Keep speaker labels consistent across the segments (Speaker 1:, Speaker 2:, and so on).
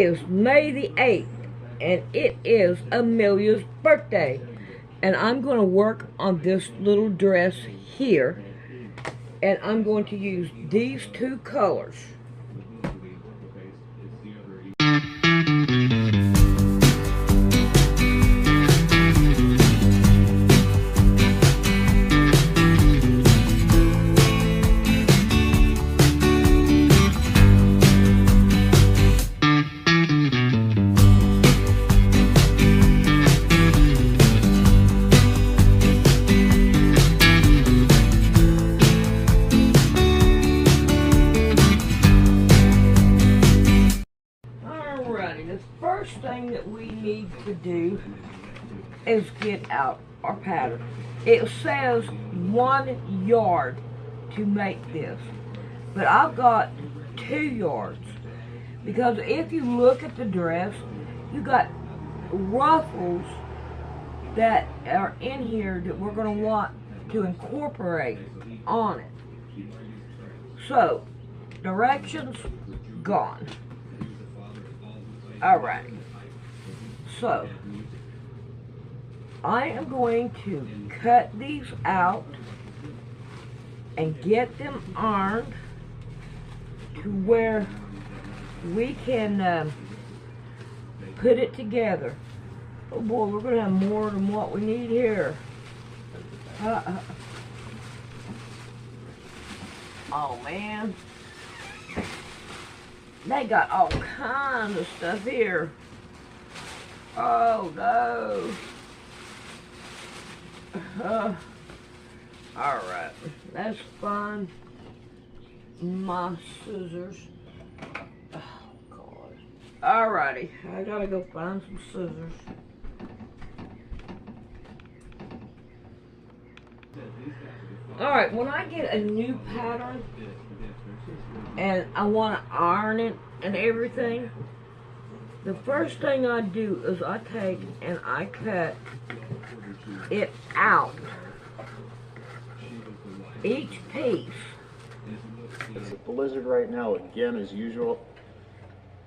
Speaker 1: It's May the 8th, and it is Amelia's birthday. And I'm going to work on this little dress here. And I'm going to use these two colors. The first thing that we need to do is get out our pattern. It says 1 yard to make this, but I've got 2 yards because if you look at the dress, you got ruffles that are in here that we're going to want to incorporate on it. So, directions gone. Alright, so I am going to cut these out and get them ironed to where we can put it together. Oh boy, we're going to have more than what we need here. Oh man. They got all kinds of stuff here. Oh no. Alright, that's fine. My scissors. Oh God. Alrighty, I gotta go find some scissors. Alright, when I get a new pattern and I want to iron it and everything, the first thing I do is I take and I cut it out, each piece.
Speaker 2: It's a blizzard right now again as usual,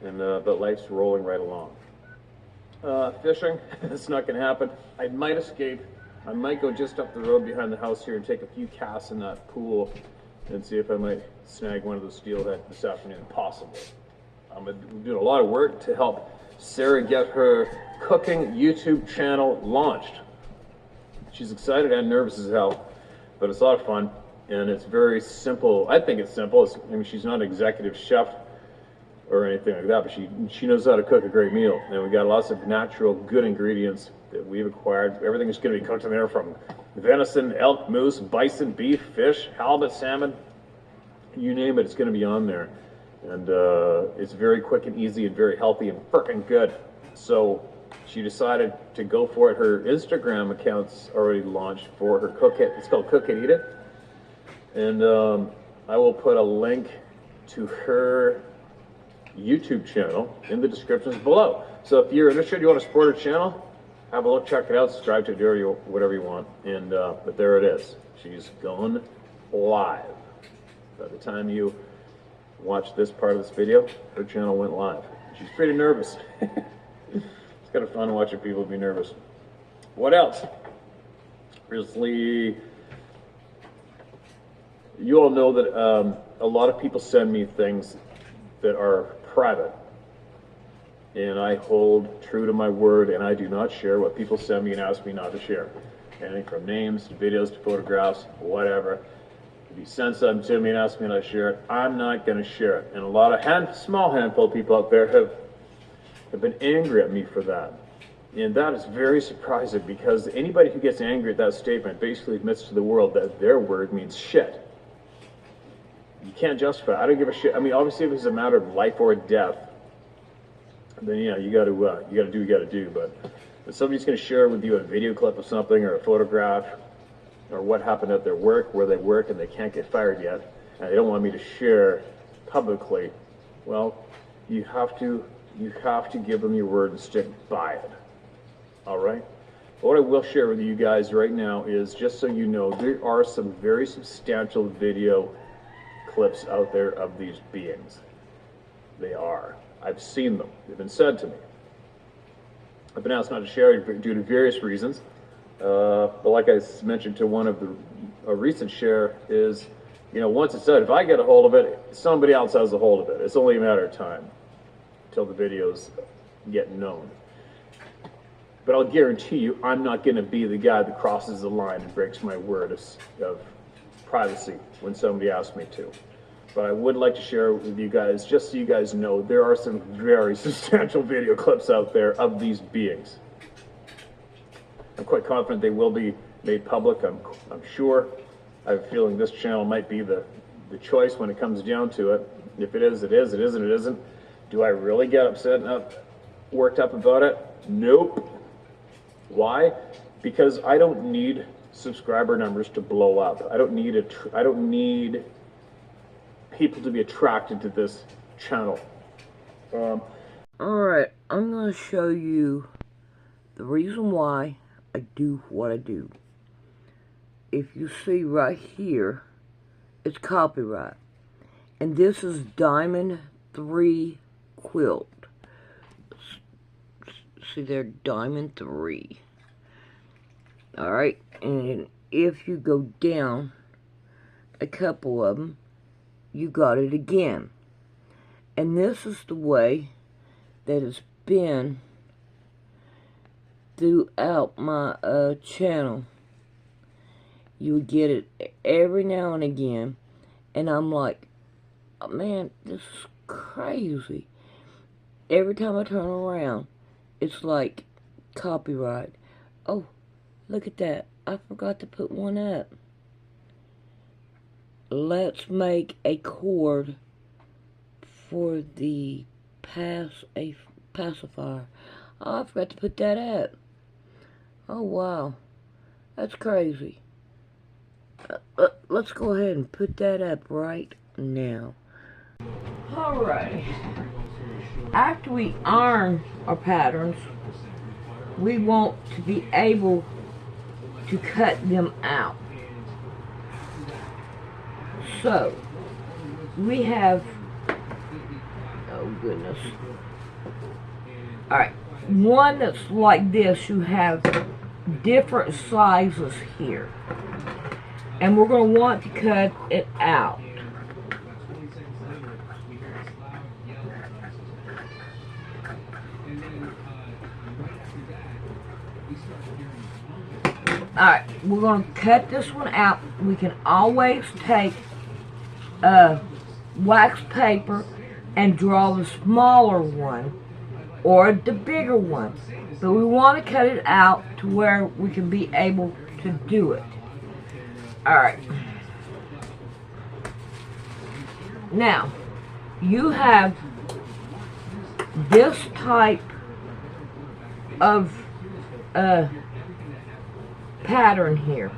Speaker 2: and but life's rolling right along. Fishing, it's not going to happen. I might escape. I might go just up the road behind the house here and take a few casts in that pool and see if I might snag one of those steelhead this afternoon, possibly. I'm doing a lot of work to help Sarah get her cooking YouTube channel launched. She's excited and nervous as hell, but it's a lot of fun, and it's very simple. I think it's simple. I mean, she's not an executive chef or anything like that, but she knows how to cook a great meal, and we got lots of natural, good ingredients that we've acquired. Everything is going to be cooked in there, from venison, elk, moose, bison, beef, fish, halibut, salmon, you name it, it's going to be on there. And it's very quick and easy and very healthy and frickin' good. So she decided to go for it. Her Instagram account's already launched for her Cook It. It's called Cook It, Eat It. And I will put a link to her YouTube channel in the descriptions below. So if you're interested, you want to support her channel, have a look, check it out, subscribe to it, do whatever you want. And but there it is. She's going live. By the time you watch this part of this video, her channel went live. She's pretty nervous. It's kind of fun watching people be nervous. What else? Obviously, you all know that a lot of people send me things that are private, and I hold true to my word, and I do not share what people send me and ask me not to share. Anything from names to videos to photographs, whatever. If you send something to me and ask me not to share it, I'm not going to share it. And a lot of small handful of people out there have been angry at me for that. And that is very surprising, because anybody who gets angry at that statement basically admits to the world that their word means shit. You can't justify it. I don't give a shit. I mean, obviously, if it's a matter of life or death, then yeah, you got to do what you got to do. But if somebody's going to share with you a video clip of something or a photograph, or what happened at their work, where they work, and they can't get fired yet, and they don't want me to share publicly, well, you have to give them your word and stick by it. All right? But what I will share with you guys right now is, just so you know, there are some very substantial video clips out there of these beings. They are. I've seen them. They've been said to me. I've been asked not to share due to various reasons. But like I mentioned to one of a recent share is, once it's said, if I get a hold of it, somebody else has a hold of it. It's only a matter of time until the videos get known. But I'll guarantee you, I'm not going to be the guy that crosses the line and breaks my word of privacy when somebody asks me to. But I would like to share with you guys, just so you guys know, there are some very substantial video clips out there of these beings. I'm quite confident they will be made public, I'm sure. I have a feeling this channel might be the choice when it comes down to it. If it is, it is. It isn't, it isn't. Do I really get upset and worked up about it? Nope. Why? Because I don't need subscriber numbers to blow up. I don't need people to be attracted to this channel.
Speaker 1: Alright, I'm going to show you the reason why I do what I do. If you see right here, it's copyright. And this is Diamond 3 Quilt. See there, Diamond 3. Alright, and if you go down a couple of them, you got it again. And this is the way that it's been throughout my channel. You would get it every now and again, and I'm like, oh, man, this is crazy. Every time I turn around, it's like copyright. Oh, look at that. I forgot to put one up. Let's make a cord for the pacifier. Oh, I forgot to put that up. Oh, wow. That's crazy. Let's go ahead and put that up right now. Alright. After we iron our patterns, we want to be able to cut them out. So, we have, oh goodness. Alright, one that's like this, you have different sizes here. And we're going to want to cut it out. Alright, we're going to cut this one out. We can always take wax paper and draw the smaller one or the bigger one. But we want to cut it out to where we can be able to do it. Alright. Now, you have this type of pattern here.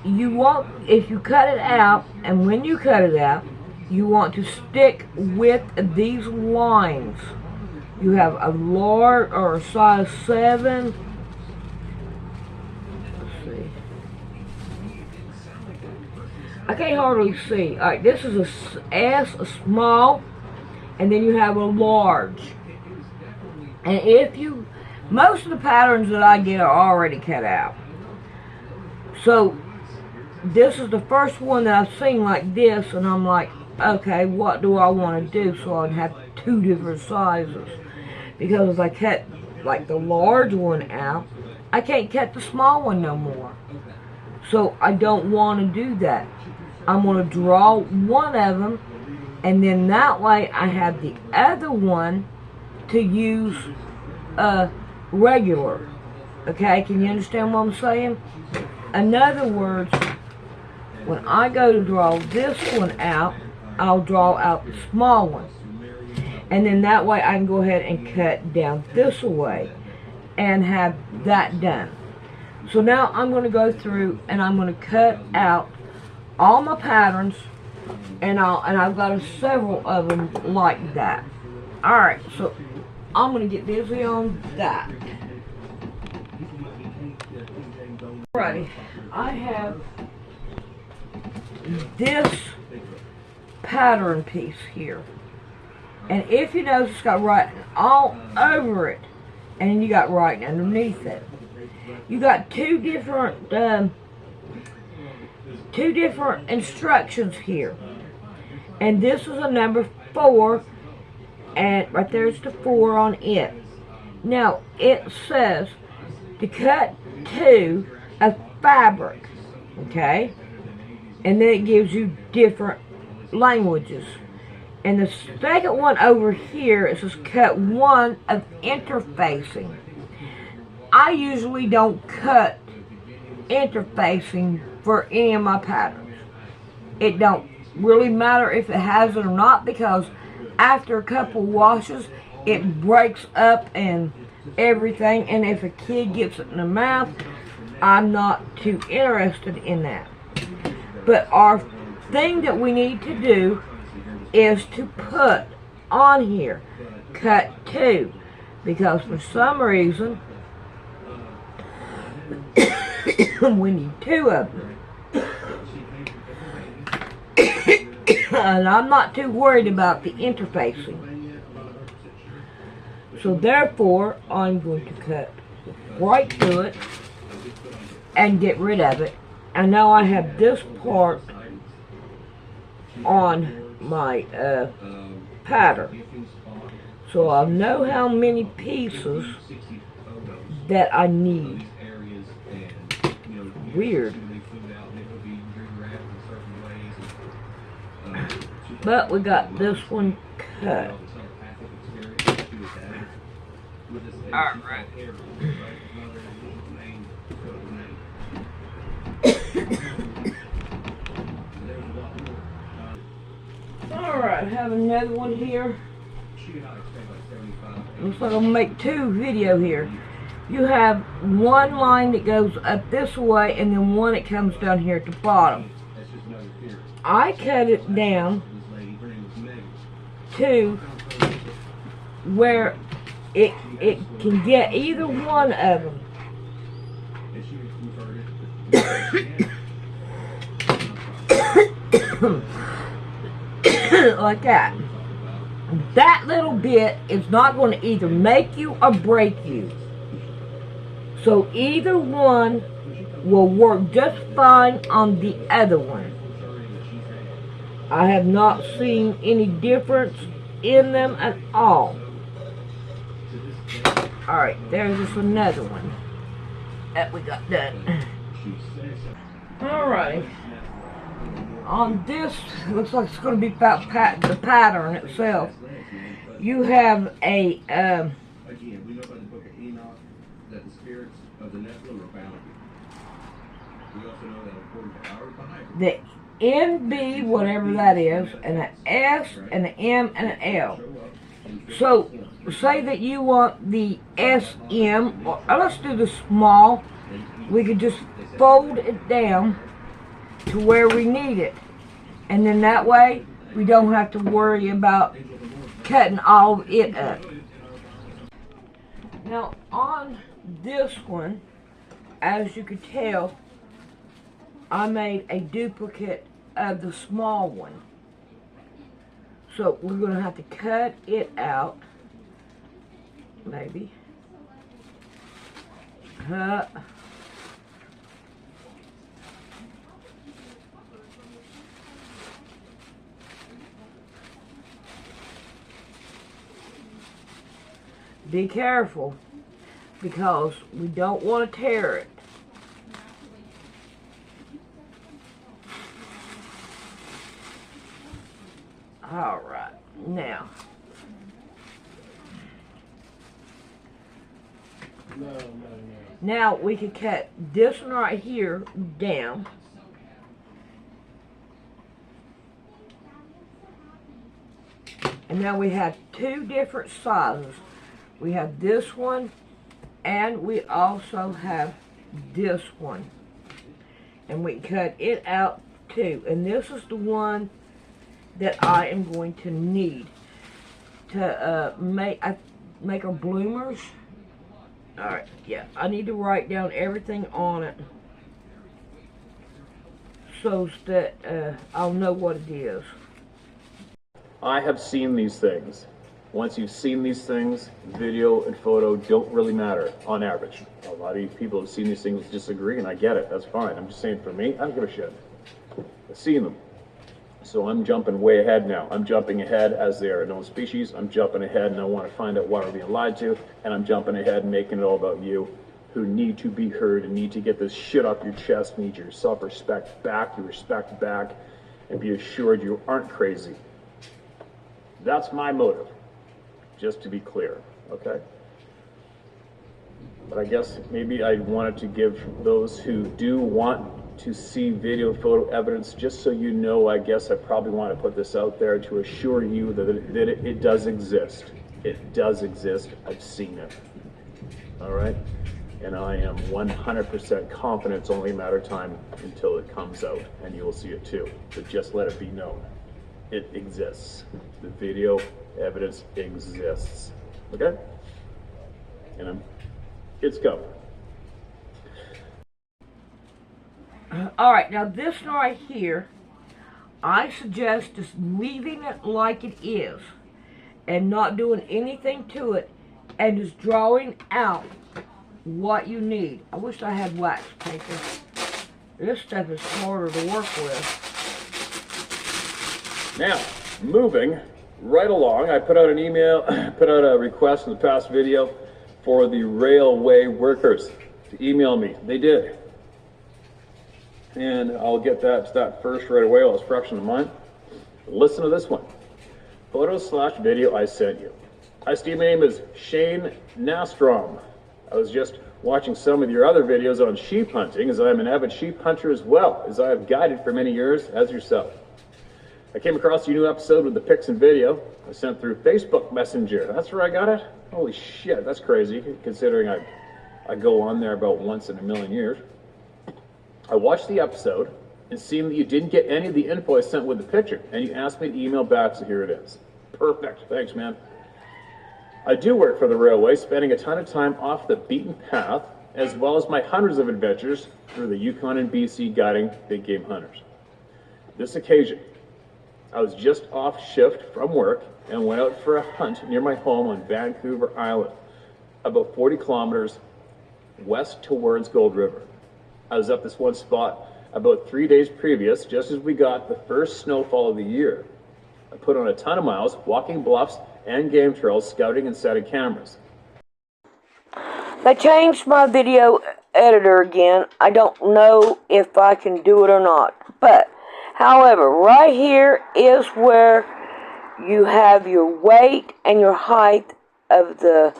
Speaker 1: You want, if you cut it out, and when you cut it out, you want to stick with these lines. You have a large or a size 7. Let's see. I can't hardly see. Alright, this is a S, a small, and then you have a large. And if you, most of the patterns that I get are already cut out. So, this is the first one that I've seen like this, and I'm like, okay, what do I want to do? So I'd have 2 different sizes. Because if I cut, like, the large one out, I can't cut the small one no more. So I don't want to do that. I'm going to draw one of them, and then that way I have the other one to use regular. Okay, can you understand what I'm saying? In other words, when I go to draw this one out, I'll draw out the small one. And then that way I can go ahead and cut down this way and have that done. So now I'm going to go through and I'm going to cut out all my patterns, and I've got several of them like that. Alright, so I'm going to get busy on that. Alrighty, I have this pattern piece here. And if you notice, it's got writing all over it. And then you got writing underneath it. You got two different instructions here. And this is a number 4. And right there's the 4 on it. Now, it says to cut 2 of fabric. Okay? And then it gives you different languages. And the second one over here, it says cut 1 of interfacing. I usually don't cut interfacing for any of my patterns. It don't really matter if it has it or not, because after a couple washes, it breaks up and everything. And if a kid gets it in the mouth, I'm not too interested in that. But our thing that we need to do is to put on here cut 2, because for some reason we need 2 of them. And I'm not too worried about the interfacing, so therefore I'm going to cut right through it and get rid of it. And now I have this part on my pattern, so I'll know how many pieces that I need. Weird, but we got this one cut. Alright. Alright, I have another one here. Looks like I'll make 2 video here. You have one line that goes up this way, and then one that comes down here at the bottom. I cut it down to where it can get either one of them. Like that. That little bit is not going to either make you or break you. So either one will work just fine on the other one. I have not seen any difference in them at all. Alright, there's just another one that we got done. Alright. On this, looks like it's going to be about the pattern itself. You have a the NB, whatever that is, and an S, and an M, and an L. So, say that you want the SM, or let's do the small. We could just fold it down to where we need it. And then that way, we don't have to worry about cutting all of it up. Now, on this one, as you can tell, I made a duplicate of the small one. So we're going to have to cut it out. Maybe. Cut. Be careful, because we don't want to tear it. Alright, now we can cut this one right here down. And now we have 2 different sizes. We have this one, and we also have this one. And we cut it out too. And this is the one that I am going to need to make our bloomers. Alright, yeah, I need to write down everything on it so that I'll know what it is.
Speaker 2: I have seen these things. Once you've seen these things, video and photo don't really matter on average. A lot of people have seen these things disagree, and I get it. That's fine. I'm just saying for me, I don't give a shit. I've seen them. So I'm jumping way ahead now. I'm jumping ahead as they are a known species. I'm jumping ahead and I want to find out why we're being lied to. And I'm jumping ahead and making it all about you who need to be heard and need to get this shit off your chest, need your self-respect back, your respect back, and be assured you aren't crazy. That's my motive, just to be clear, okay? But I guess maybe I wanted to give those who do want to see video photo evidence, just so you know, I guess I probably want to put this out there to assure you that it does exist. It does exist. I've seen it. All right? And I am 100% confident it's only a matter of time until it comes out, and you will see it too. But just let it be known. It exists. The video evidence exists. Okay? And it's coming.
Speaker 1: Alright, now this right here, I suggest just leaving it like it is and not doing anything to it and just drawing out what you need. I wish I had wax paper. This stuff is harder to work with.
Speaker 2: Now, moving right along, I put out an email, put out a request in the past video for the railway workers to email me. They did. And I'll get that first right away while it's fresh in the mind. Listen to this one. Photo/video I sent you. Hi Steve, my name is Shane Nastrom. I was just watching some of your other videos on sheep hunting, as I am an avid sheep hunter as well, as I have guided for many years as yourself. I came across your new episode with the pics and video I sent through Facebook Messenger. That's where I got it? Holy shit, that's crazy, considering I go on there about once in a million years. I watched the episode and seen that you didn't get any of the info I sent with the picture, and you asked me to email back, so here it is. Perfect, thanks man. I do work for the railway, spending a ton of time off the beaten path, as well as my hundreds of adventures through the Yukon and BC guiding big game hunters. This occasion, I was just off shift from work and went out for a hunt near my home on Vancouver Island, about 40 kilometers west towards Gold River. I was up this one spot about 3 days previous, just as we got the first snowfall of the year. I put on a ton of miles, walking bluffs and game trails, scouting and setting cameras.
Speaker 1: They changed my video editor again. I don't know if I can do it or not. But, however, right here is where you have your weight and your height of the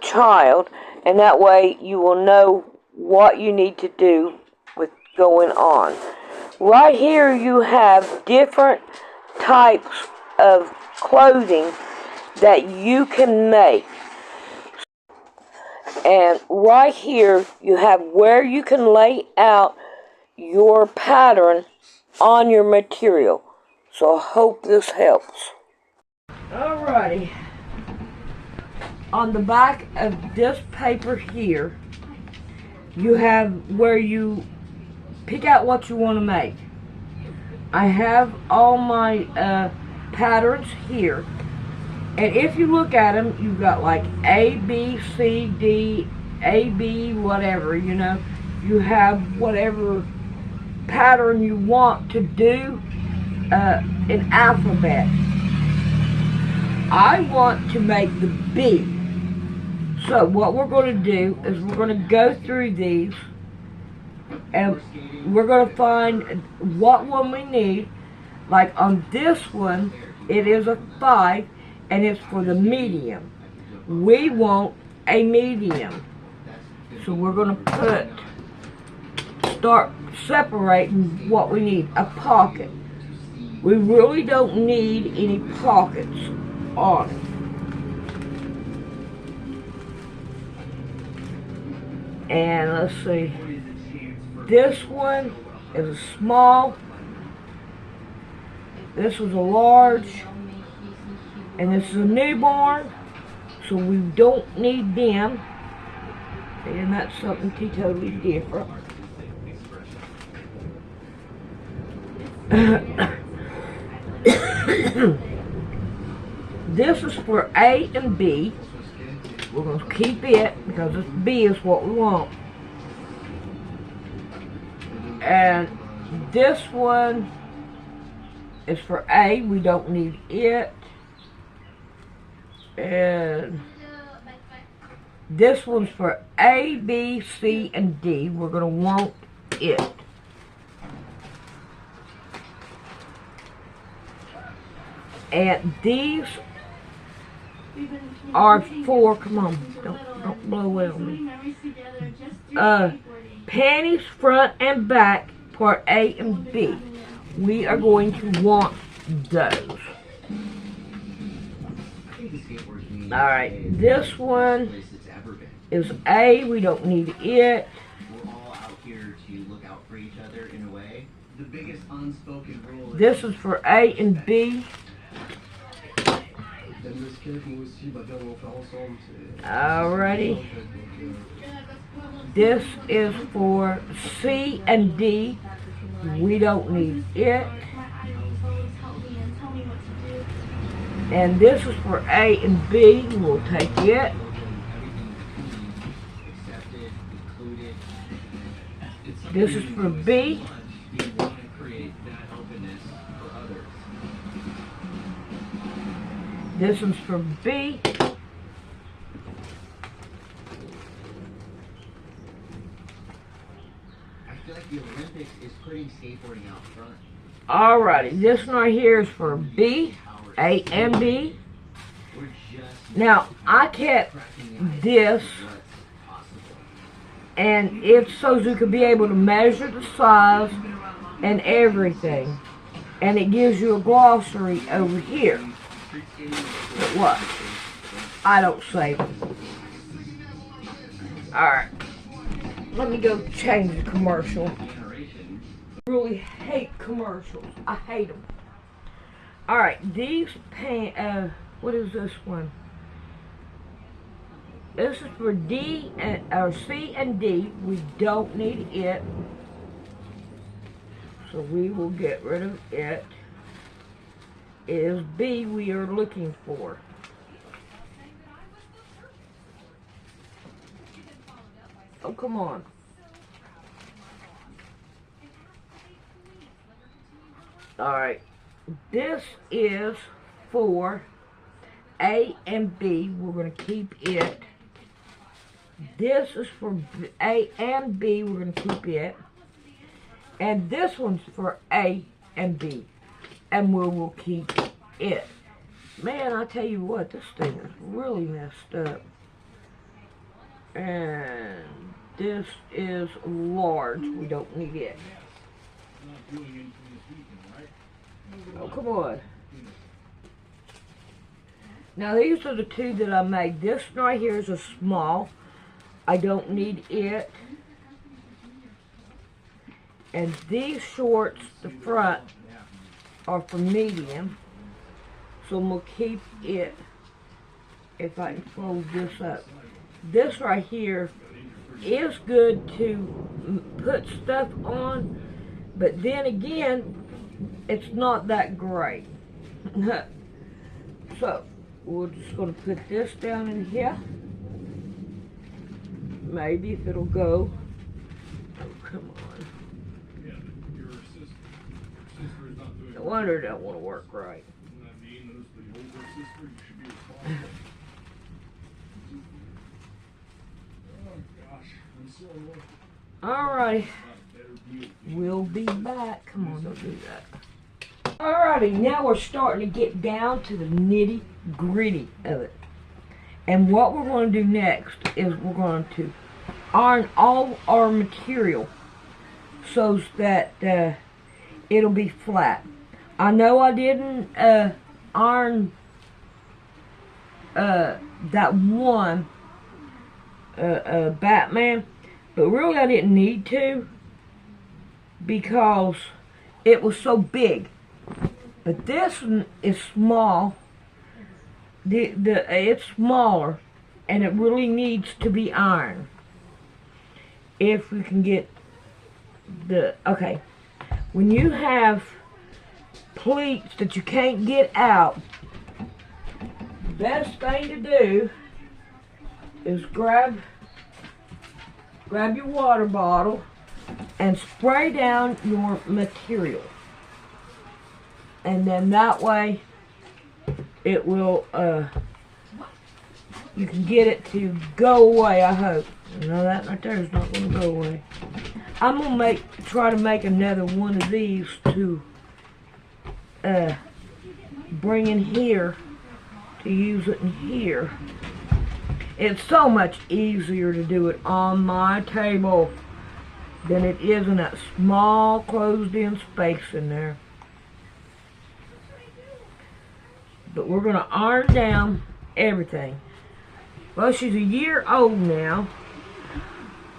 Speaker 1: child. And that way you will know what you need to do with going on. Right here you have different types of clothing that you can make. And right here you have where you can lay out your pattern on your material. So I hope this helps. Alrighty. On the back of this paper here, you have where you pick out what you want to make. I have all my patterns here, and if you look at them, you've got like A, B, C, D, A, B, whatever, you know. You have whatever pattern you want to do in alphabet. I want to make the B. So what we're going to do is we're going to go through these and we're going to find what one we need. Like on this one, it is a 5 and it's for the medium. We want a medium. So we're going to start separating what we need. A pocket. We really don't need any pockets on it. And let's see, this one is a small, this is a large, and this is a newborn, so we don't need them, and that's something totally different. This is for A and B. We're going to keep it because this B is what we want. And this one is for A. We don't need it. And this one's for A, B, C, and D. We're going to want it. And these are for, come on, don't blow away on me. Panties front and back, part A and B. We are going to want those. Alright, this one is A. We don't need it.
Speaker 3: We're all out here to look out for each other in a way. The biggest unspoken rule is
Speaker 1: This is for A and B. Alrighty. This is for C and D. We don't need it. And this is for A and B. We'll take it.
Speaker 3: accepted, included.
Speaker 1: This is for B.
Speaker 3: We want to create that openness for others.
Speaker 1: This one's for B.
Speaker 3: I feel like the Olympics is putting skateboarding out front.
Speaker 1: Alrighty, this one right here is for B, A and B.
Speaker 3: We're just
Speaker 1: Now, I kept
Speaker 3: cracking the
Speaker 1: this,
Speaker 3: what's possible.
Speaker 1: and it's so you can be able to measure the size and everything. And it gives you a glossary over here. But what? I don't save it. Alright. Let me go change the commercial. I really hate commercials. I hate them. Alright, these what is this one? This is for D and or C and D. We don't need it. So we will get rid of it. It is B we are looking for. Oh, come on. Alright. This is for A and B. We're going to keep it. This is for A and B. We're going to keep it. And this one's for A and B. And we will keep it. Man, I tell you what, this thing is really messed up. And this is large. We don't need it. Oh, come on. Now, these are the two that I made. This one right here is a small. I don't need it. And these shorts, the front, are for medium. So I'm going to keep it if I can fold this up. This right here is good to put stuff on, but then again, it's not that great. So, we're just going to put this down in here. Maybe if it'll go. Oh, come on. No wonder it don't want to work right. Alright. We'll be back. Come on, don't do that. Alrighty, now we're starting to get down to the nitty gritty of it. And what we're going to do next is we're going to iron all our material so that it'll be flat. I know I didn't iron that one Batman, but really I didn't need to because it was so big. But this one is small. It's smaller, and it really needs to be ironed. If we can get okay. When you have pleats that you can't get out, best thing to do is grab your water bottle and spray down your material. And then that way it will, you can get it to go away, I hope. You know, that right there is not going to go away. I'm going to try to make another one of these to bring in here, to use it in here. It's so much easier to do it on my table than it is in that small closed-in space in there. But we're going to iron down everything. Well, she's a year old now.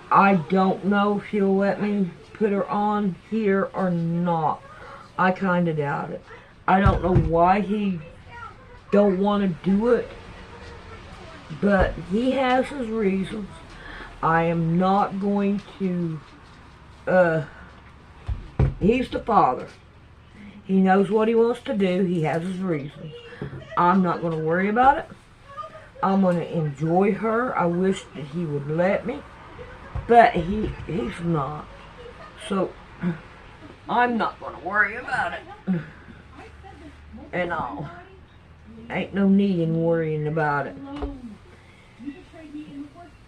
Speaker 1: I don't know if he'll let me put her on here or not. I kind of doubt it. I don't know why he don't want to do it, but he has his reasons. I am not going to, he's the father. He knows what he wants to do. He has his reasons. I'm not going to worry about it. I'm going to enjoy her. I wish that he would let me, but he's not. So I'm not going to worry about it. And all. Ain't no need in worrying about it.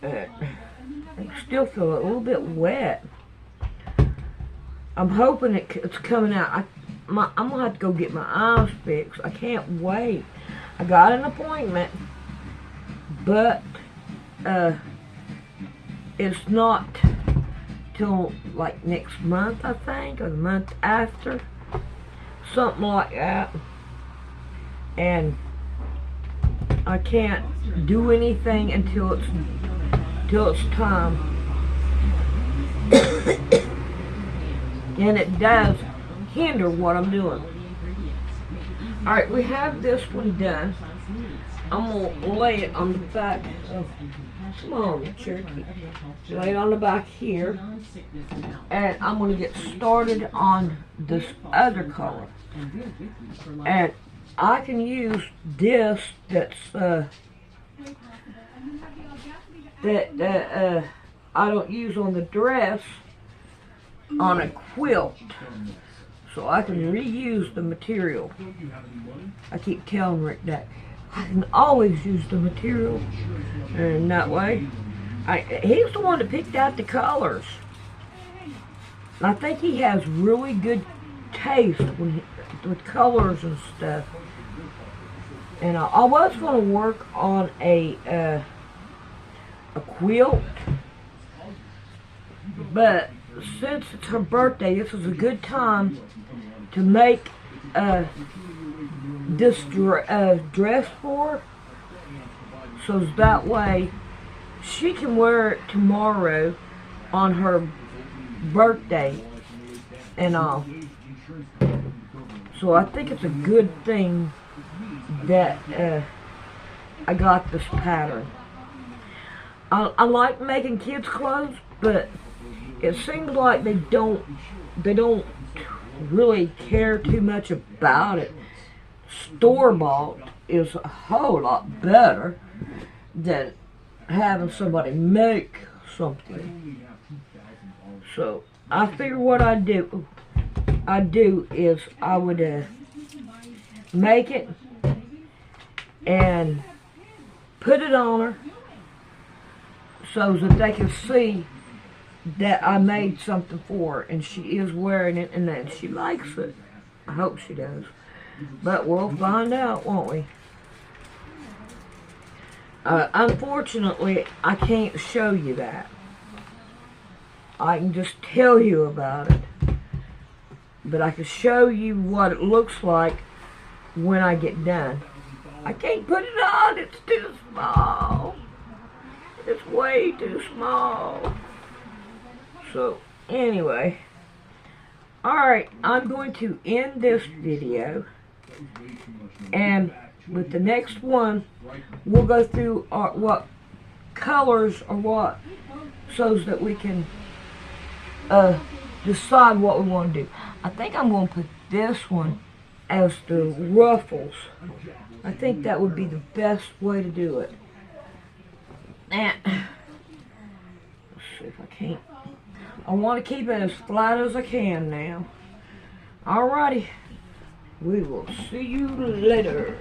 Speaker 1: I still feel a little bit wet. I'm hoping it's coming out. I'm going to have to go get my eyes fixed. I can't wait. I got an appointment, but it's not till like next month, I think, or the month after. Something like that. And I can't do anything until it's time. And it does hinder what I'm doing. Alright, we have this one done. I'm going to lay it on the back of, come on, Cherokee. Lay it on the back here. And I'm going to get started on this other color. And I can use this that I don't use on the dress on a quilt. So I can reuse the material. I keep telling Rick that I can always use the material, and that way, he's the one that picked out the colors. And I think he has really good taste with colors and stuff. And I was going to work on a quilt, but since it's her birthday, this is a good time to make this dress for her, so that way she can wear it tomorrow on her birthday and all. So I think it's a good thing that I got this pattern. I like making kids clothes, but it seems like they don't really care too much about it. Store-bought is a whole lot better than having somebody make something. So I figure what I do is I would make it and put it on her so that they can see that I made something for her and she is wearing it and that she likes it. I hope she does. But we'll find out, won't we? Unfortunately, I can't show you that. I can just tell you about it. But I can show you what it looks like when I get done. I can't put it on. It's too small. It's way too small. So, anyway. Alright, I'm going to end this video. And with the next one, we'll go through what colors or what, so that we can decide what we want to do. I think I'm going to put this one as the ruffles. I think that would be the best way to do it. Now, let's see if I can't. I want to keep it as flat as I can now. Alrighty. We will see you later.